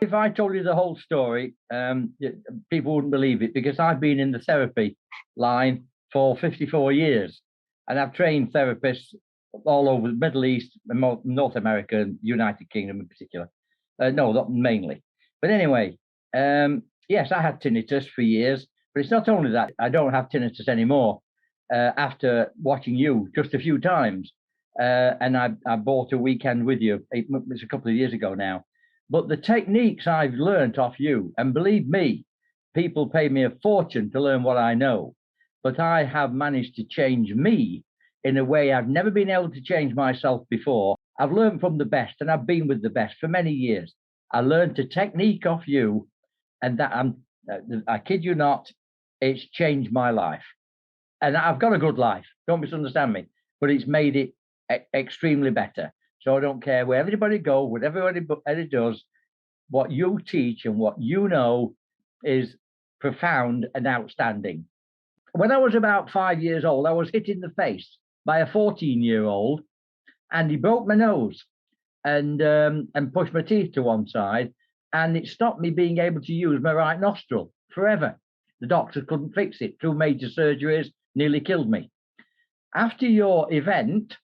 If I told you the whole story, people wouldn't believe it, because I've been in the therapy line for 54 years, and I've trained therapists all over the Middle East, North America, and United Kingdom in particular. No, not mainly. But anyway, yes, I had tinnitus for years, but it's not only that. I don't have tinnitus anymore after watching you just a few times. And I bought a weekend with you. It was a couple of years ago now. But the techniques I've learned off you, and believe me, people pay me a fortune to learn what I know, but I have managed to change me in a way I've never been able to change myself before. I've learned from the best, and I've been with the best for many years. I learned a technique off you, and that I kid you not, it's changed my life. And I've got a good life, don't misunderstand me, but it's made it extremely better. So I don't care where everybody goes, what everybody does, what you teach and what you know is profound and outstanding. When I was about 5 years old, I was hit in the face by a 14-year-old, and he broke my nose and pushed my teeth to one side, and it stopped me being able to use my right nostril forever. The doctors couldn't fix it. 2 major surgeries nearly killed me. After your event,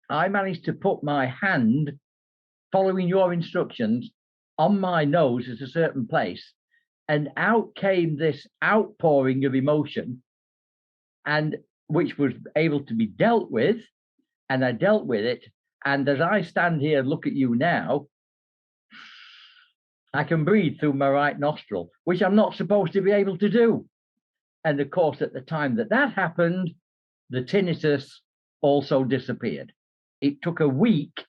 I managed to put my hand, following your instructions, on my nose at a certain place, and out came this outpouring of emotion, and which was able to be dealt with, and I dealt with it. And as I stand here and look at you now, I can breathe through my right nostril, which I'm not supposed to be able to do. And of course, at the time that happened, the tinnitus also disappeared. It took a week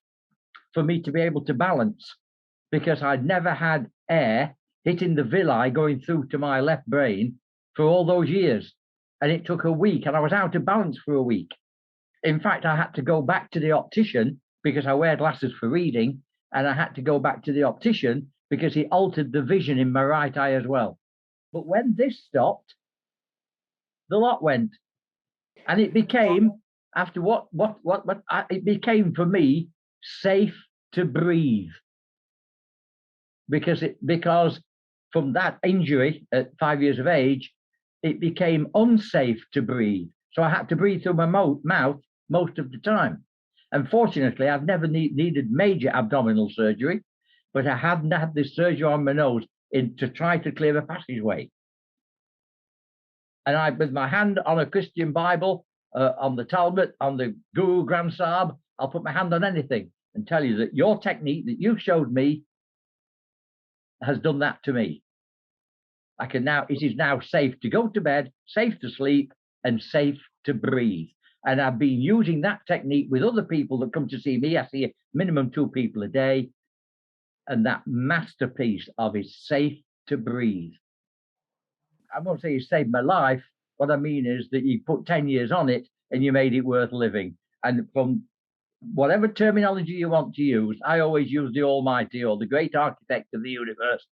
for me to be able to balance, because I'd never had air hitting the villi going through to my left brain for all those years. And it took a week, and I was out of balance for a week. In fact, I had to go back to the optician, because I wear glasses for reading, and I had to go back to the optician because he altered the vision in my right eye as well. But when this stopped, the lot went. And it became, after it became for me safe to breathe, because from that injury at 5 years of age, it became unsafe to breathe. So I had to breathe through my mouth most of the time. Unfortunately, I've never needed major abdominal surgery, but I hadn't had this surgery on my nose to try to clear a passageway. And I, with my hand on a Christian Bible, on the Talmud, on the Guru Granth Sahib, I'll put my hand on anything and tell you that your technique that you showed me has done that to me. It is now safe to go to bed, safe to sleep, and safe to breathe. And I've been using that technique with other people that come to see me. I see minimum 2 people a day. And that masterpiece of is safe to breathe. I won't say you saved my life. What I mean is that you put 10 years on it and you made it worth living. And from whatever terminology you want to use, I always use the Almighty or the great architect of the universe.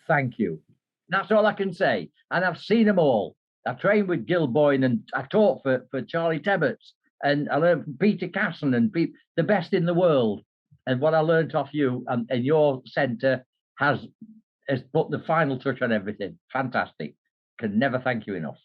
Thank you. That's all I can say. And I've seen them all. I trained with Gil Boyne, and I taught for Charlie Tebbets, and I learned from Peter Casson and the best in the world. And what I learned off you and your centre has put the final touch on everything. Fantastic. Can never thank you enough.